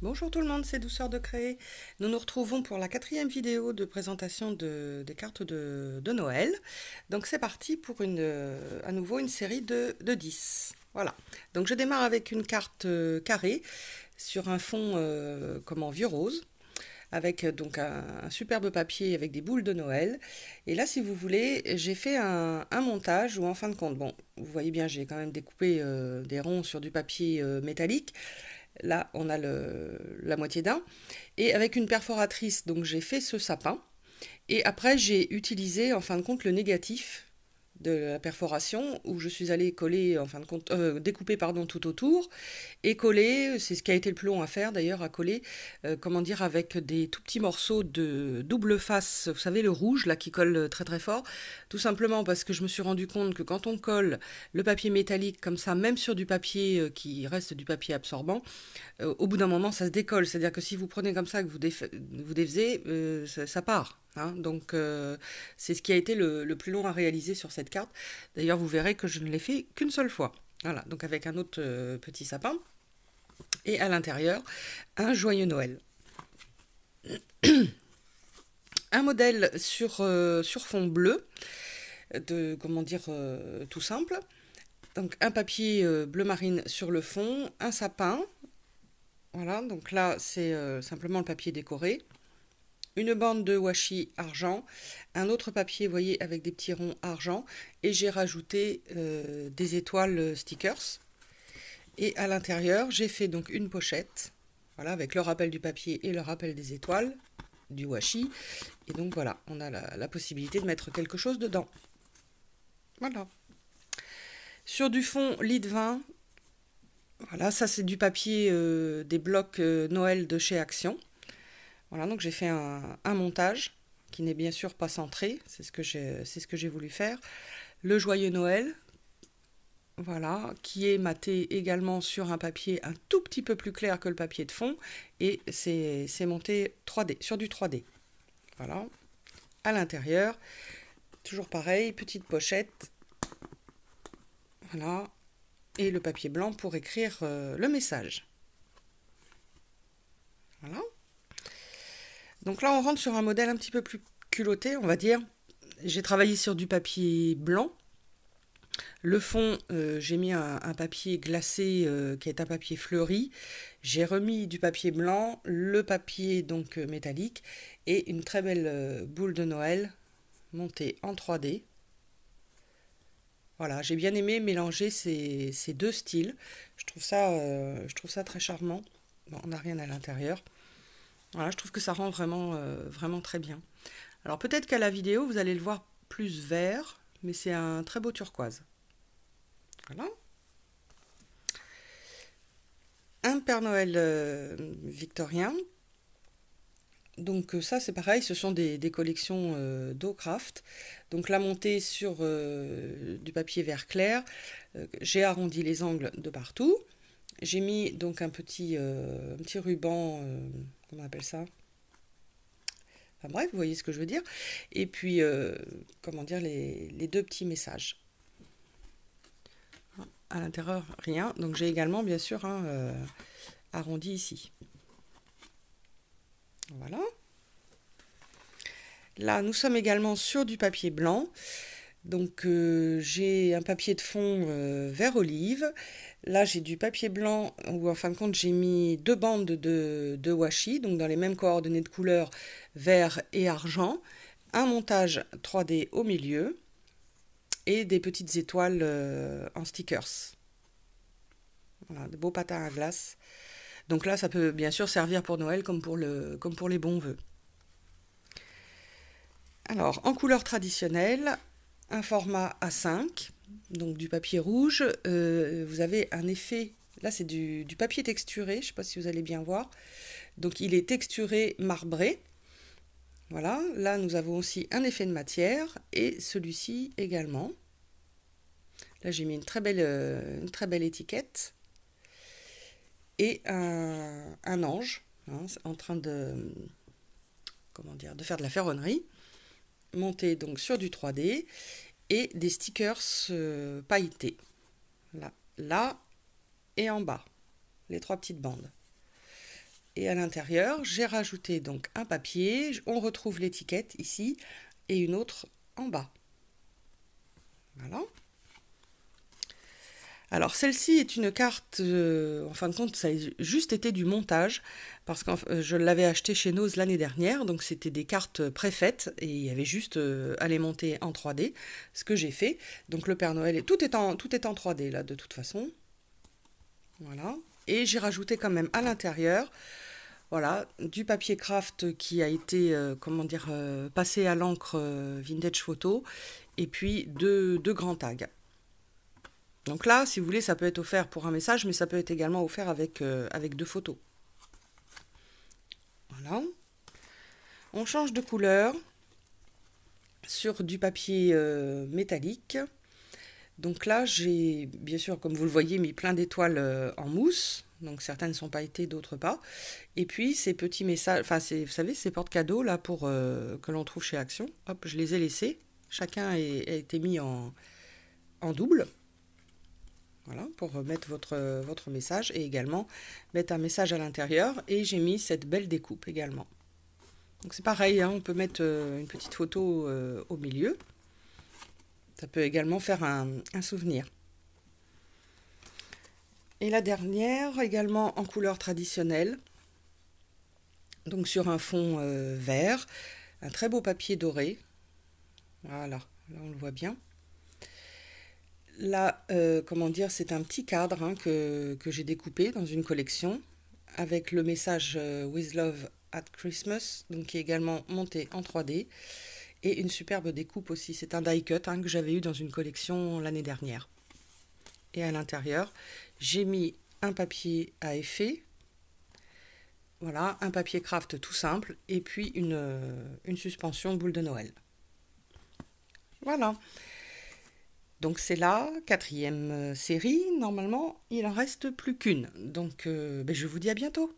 Bonjour tout le monde, c'est Douceur de Créer. Nous nous retrouvons pour la 4e vidéo de présentation des cartes de Noël. Donc c'est parti pour à nouveau une série de 10. Voilà. Donc je démarre avec une carte carrée sur un fond comment, vieux rose, avec donc un superbe papier avec des boules de Noël. Et là, si vous voulez, j'ai fait un montage où en fin de compte, bon, vous voyez bien, j'ai quand même découpé des ronds sur du papier métallique. Là, on a la moitié d'un. Et avec une perforatrice, donc j'ai fait ce sapin. Et après, j'ai utilisé, en fin de compte, le négatif de la perforation, où je suis allée coller, en fin de compte, découper, pardon, tout autour, et coller, c'est ce qui a été le plus long à faire d'ailleurs, à coller, comment dire, avec des tout petits morceaux de double face, vous savez, le rouge, là, qui colle très très fort, tout simplement parce que je me suis rendu compte que quand on colle le papier métallique comme ça, même sur du papier qui reste du papier absorbant, au bout d'un moment, ça se décolle. C'est-à-dire que si vous prenez comme ça, que vous défaisez, ça part. Hein. Donc, c'est ce qui a été le plus long à réaliser sur cette carte. D'ailleurs, vous verrez que je ne l'ai fait qu'une seule fois. Voilà, donc avec un autre petit sapin. Et à l'intérieur, un joyeux Noël. Un modèle sur fond bleu, comment dire, tout simple. Donc, un papier bleu marine sur le fond, un sapin. Voilà, donc là, c'est simplement le papier décoré. Une bande de washi argent, un autre papier, vous voyez, avec des petits ronds argent, et j'ai rajouté des étoiles stickers. Et à l'intérieur, j'ai fait donc une pochette, voilà, avec le rappel du papier et le rappel des étoiles, du washi. Et donc voilà, on a la possibilité de mettre quelque chose dedans. Voilà. Sur du fond lit de vin, voilà, ça c'est du papier des blocs Noël de chez Action. Voilà, donc j'ai fait un montage qui n'est bien sûr pas centré, c'est ce que j'ai voulu faire. Le joyeux Noël, voilà, qui est maté également sur un papier un tout petit peu plus clair que le papier de fond, et c'est monté 3D, sur du 3D. Voilà, à l'intérieur, toujours pareil, petite pochette, voilà, et le papier blanc pour écrire le message. Voilà. Donc là, on rentre sur un modèle un petit peu plus culotté, on va dire. J'ai travaillé sur du papier blanc. Le fond, j'ai mis un papier glacé qui est un papier fleuri. J'ai remis du papier blanc, le papier donc métallique et une très belle boule de Noël montée en 3D. Voilà, j'ai bien aimé mélanger ces deux styles. Je trouve ça très charmant. Bon, on n'a rien à l'intérieur. Voilà, je trouve que ça rend vraiment très bien. Alors peut-être qu'à la vidéo, vous allez le voir plus vert, mais c'est un très beau turquoise. Voilà. Un Père Noël victorien. Donc ça c'est pareil, ce sont des collections d'Ocraft. Donc la montée sur du papier vert clair. J'ai arrondi les angles de partout. J'ai mis donc un petit ruban, comment on appelle ça? Enfin bref, vous voyez ce que je veux dire. Et puis, comment dire, les deux petits messages. À l'intérieur, rien. Donc j'ai également, bien sûr, arrondi ici. Voilà. Là, nous sommes également sur du papier blanc. Donc j'ai un papier de fond vert olive. Là, j'ai du papier blanc où, en fin de compte, j'ai mis deux bandes de washi, donc dans les mêmes coordonnées de couleur, vert et argent. Un montage 3D au milieu et des petites étoiles en stickers. Voilà, de beaux patins à glace. Donc là, ça peut bien sûr servir pour Noël comme pour les bons vœux. Alors, en couleur traditionnelle, un format A5, donc du papier rouge. Vous avez un effet, là c'est du papier texturé, je ne sais pas si vous allez bien voir. Donc il est texturé marbré. Voilà, là nous avons aussi un effet de matière et celui-ci également. Là j'ai mis une très belle étiquette et un ange en train comment dire, de faire de la ferronnerie, monté donc sur du 3D et des stickers pailletés. Là et en bas, les trois petites bandes. Et à l'intérieur, j'ai rajouté donc un papier. On retrouve l'étiquette ici et une autre en bas. Voilà. Alors celle-ci est une carte, en fin de compte ça a juste été du montage, parce que je l'avais acheté chez Nose l'année dernière, donc c'était des cartes préfaites, et il y avait juste à les monter en 3D, ce que j'ai fait. Donc le Père Noël, tout est en 3D là de toute façon. Voilà. Et j'ai rajouté quand même à l'intérieur, voilà, du papier craft qui a été, comment dire, passé à l'encre vintage photo, et puis deux grands tags. Donc là, si vous voulez, ça peut être offert pour un message, mais ça peut être également offert avec 2 photos. Voilà. On change de couleur sur du papier métallique. Donc là, j'ai, bien sûr, comme vous le voyez, mis plein d'étoiles en mousse. Donc certaines ne sont pailletées, d'autres pas. Et puis ces petits messages, enfin, vous savez, ces porte-cadeaux là pour que l'on trouve chez Action. Hop, je les ai laissés. Chacun a été mis en double. Voilà, pour mettre votre message et également mettre un message à l'intérieur. Et j'ai mis cette belle découpe également. Donc c'est pareil, hein, on peut mettre une petite photo au milieu. Ça peut également faire un souvenir. Et la dernière, également en couleur traditionnelle. Donc sur un fond vert, un très beau papier doré. Voilà, là on le voit bien. Là, comment dire, c'est un petit cadre hein, que j'ai découpé dans une collection avec le message With Love at Christmas, donc qui est également monté en 3D, et une superbe découpe aussi. C'est un die cut hein, que j'avais eu dans une collection l'année dernière. Et à l'intérieur, j'ai mis un papier à effet, voilà, un papier craft tout simple, et puis une suspension boule de Noël. Voilà. Donc c'est la 4e série, normalement il en reste plus qu'une. Donc je vous dis à bientôt.